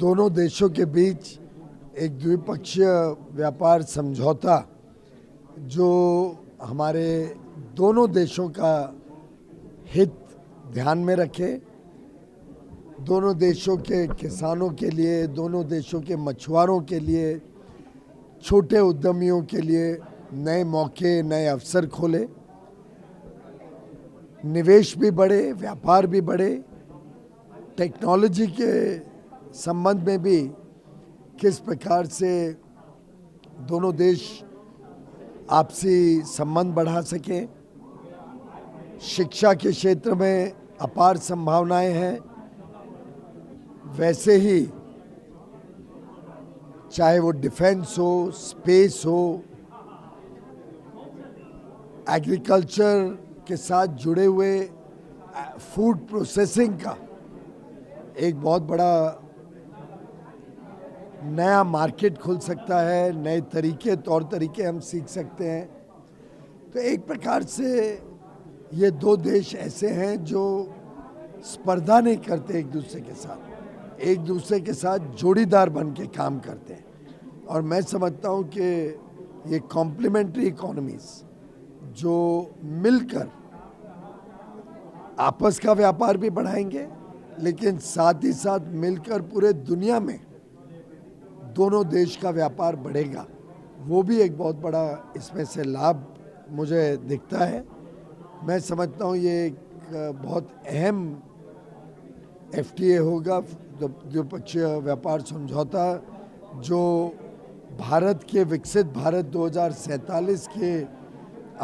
दोनों देशों के बीच एक द्विपक्षीय व्यापार समझौता जो हमारे दोनों देशों का हित ध्यान में रखे, दोनों देशों के किसानों के लिए, दोनों देशों के मछुआरों के लिए, छोटे उद्यमियों के लिए नए मौके, नए अवसर खोले, निवेश भी बढ़े, व्यापार भी बढ़े, टेक्नोलॉजी के संबंध में भी किस प्रकार से दोनों देश आपसी संबंध बढ़ा सकें। शिक्षा के क्षेत्र में अपार संभावनाएं हैं, वैसे ही चाहे वो डिफेंस हो, स्पेस हो, एग्रीकल्चर के साथ जुड़े हुए फूड प्रोसेसिंग का एक बहुत बड़ा नया मार्केट खुल सकता है, नए तरीके, तौर तरीके हम सीख सकते हैं। तो एक प्रकार से ये दो देश ऐसे हैं जो स्पर्धा नहीं करते एक दूसरे के साथ, एक दूसरे के साथ जोड़ीदार बन के काम करते हैं। और मैं समझता हूँ कि ये कॉम्प्लीमेंट्री इकोनॉमीज जो मिलकर आपस का व्यापार भी बढ़ाएंगे, लेकिन साथ ही साथ मिलकर पूरे दुनिया में दोनों देश का व्यापार बढ़ेगा, वो भी एक बहुत बड़ा इसमें से लाभ मुझे दिखता है। मैं समझता हूँ ये एक बहुत अहम FTA होगा, द्विपक्षीय व्यापार समझौता, जो भारत के विकसित भारत 2047 के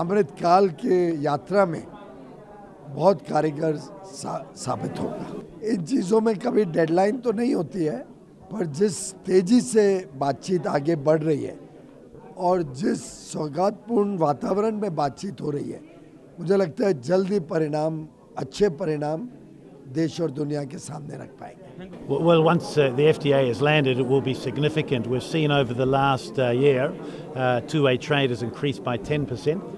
अमृत काल के यात्रा में बहुत कारगर साबित होगा। इन चीज़ों में कभी डेडलाइन तो नहीं होती है, पर जिस तेज़ी से बातचीत आगे बढ़ रही है और जिस सौगातपूर्ण वातावरण में बातचीत हो रही है, मुझे लगता है जल्दी परिणाम, अच्छे परिणाम देश और दुनिया के सामने रख पाएंगे। Well, once the FTA is landed, it will be significant. We've seen over the last year, two-way trade has increased by 10%.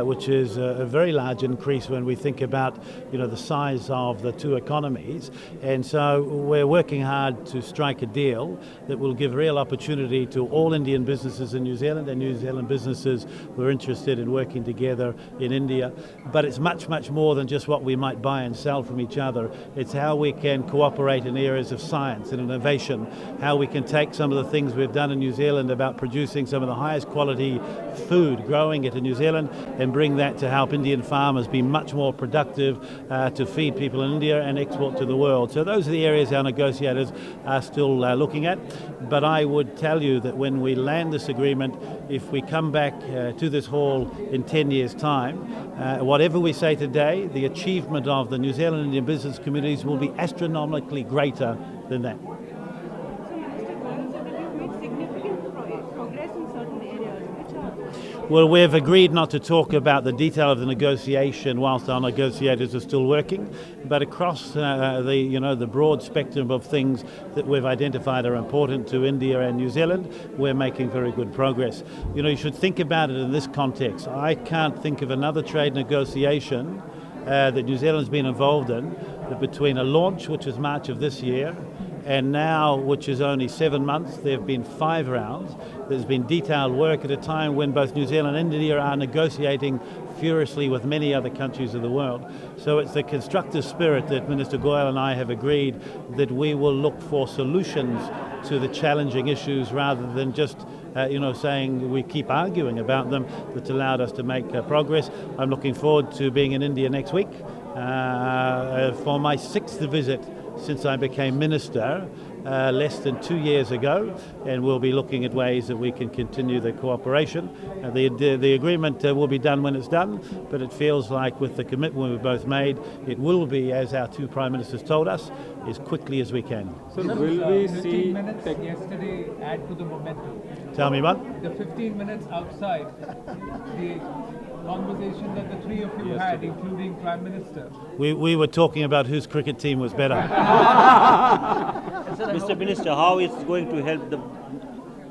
Which is a very large increase when we think about, the size of the two economies. And so we're working hard to strike a deal that will give real opportunity to all Indian businesses in New Zealand and New Zealand businesses who are interested in working together in India. But it's much, much more than just what we might buy and sell from each other. It's how we can cooperate in areas of science and innovation, how we can take some of the things we've done in New Zealand about producing some of the highest quality food, growing it in New Zealand, and bring that to help Indian farmers be much more productive to feed people in India and export to the world. So those are the areas our negotiators are still looking at. But I would tell you that when we land this agreement, if we come back to this hall in 10 years' time, whatever we say today, the achievement of the New Zealand Indian business communities will be astronomically greater than that. Well, we've agreed not to talk about the detail of the negotiation whilst our negotiators are still working, but across the broad spectrum of things that we've identified are important to India and New Zealand, we're making very good progress. You should think about it in this context. I can't think of another trade negotiation that New Zealand's been involved in, that between a launch, which is March of this year, and now, which is only 7 months, there have been 5 rounds. There's been detailed work at a time when both New Zealand and India are negotiating furiously with many other countries of the world. So it's the constructive spirit that Minister Goyal and I have agreed that we will look for solutions to the challenging issues rather than just saying we keep arguing about them, that's allowed us to make progress. I'm looking forward to being in India next week for my 6th visit since I became minister less than 2 years ago, and we'll be looking at ways that we can continue the cooperation. The agreement will be done when it's done, but it feels like with the commitment we've both made, it will be, as our two Prime Ministers told us, as quickly as we can. So will we see 15 minutes yesterday add to the momentum? Tell me what? The 15 minutes outside, the conversation that the three of you had, including Prime Minister. We were talking about whose cricket team was better. Mr. Minister, how is it going to help the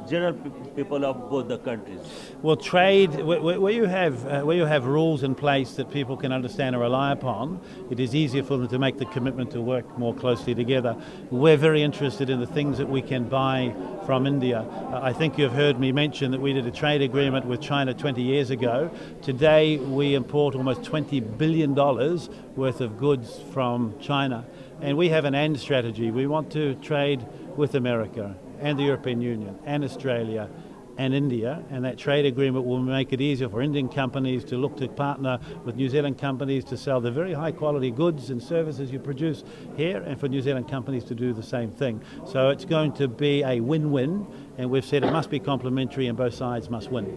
general people of both the countries? Well, trade, where you have rules in place that people can understand and rely upon, it is easier for them to make the commitment to work more closely together. We're very interested in the things that we can buy from India. I think you've heard me mention that we did a trade agreement with China 20 years ago. Today we import almost $20 billion worth of goods from China. And we have an and strategy. We want to trade with America and the European Union and Australia and India, and that trade agreement will make it easier for Indian companies to look to partner with New Zealand companies to sell the very high quality goods and services you produce here, and for New Zealand companies to do the same thing. So it's going to be a win-win, and we've said it must be complementary and both sides must win.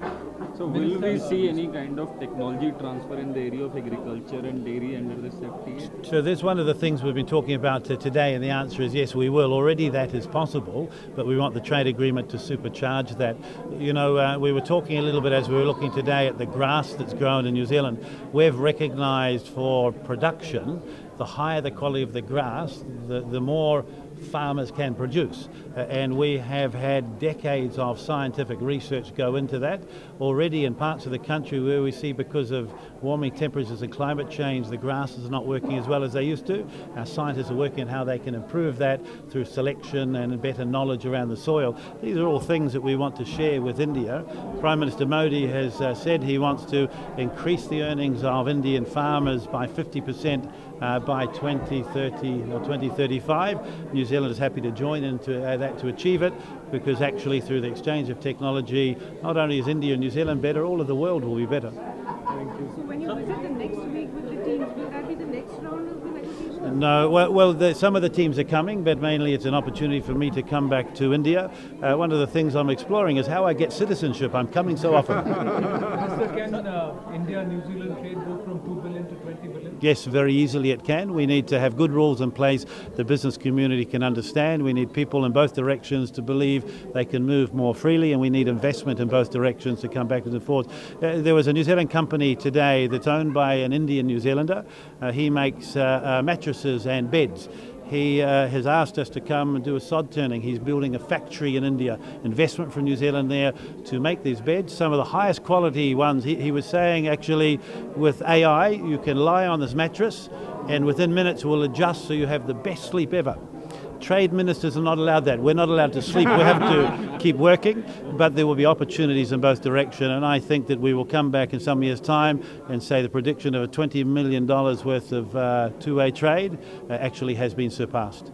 So will we see any kind of technology transfer in the area of agriculture and dairy under this FTA? So that's one of the things we've been talking about today, and the answer is yes, we will. Already that is possible, but we want the trade agreement to supercharge that. You know, we were talking a little bit as we were looking today at the grass that's grown in New Zealand. We've recognised for production, the higher the quality of the grass, the more farmers can produce. And we have had decades of scientific research go into that. Already in parts of the country where we see because of warming temperatures and climate change, the grasses are not working as well as they used to. Our scientists are working on how they can improve that through selection and better knowledge around the soil. These are all things that we want to share with India. Prime Minister Modi has said he wants to increase the earnings of Indian farmers by 50% by 2030 or 2035. New Zealand is happy to join into that to achieve it, because actually through the exchange of technology, not only is India and New Zealand better, all of the world will be better. Thank you. So when you visit the next week with the teams, will that be the next round of the negotiations? No, well, some of the teams are coming, but mainly it's an opportunity for me to come back to India. One of the things I'm exploring is how I get citizenship. I'm coming so often. Minister, can India and New Zealand trade go from 2 billion to 20 billion? Yes, very easily it can. We need to have good rules in place the business community can understand. We need people in both directions to believe they can move more freely, and we need investment in both directions to come backwards and forwards. There was a New Zealand company today that's owned by an Indian New Zealander. He makes mattresses and beds. He has asked us to come and do a sod turning. He's building a factory in India, investment from New Zealand there to make these beds, some of the highest quality ones. He was saying actually with AI you can lie on this mattress and within minutes will adjust so you have the best sleep ever. Trade ministers are not allowed that. We're not allowed to sleep. We have to keep working, but there will be opportunities in both directions, and I think that we will come back in some years' time and say the prediction of a $20 million worth of two-way trade actually has been surpassed.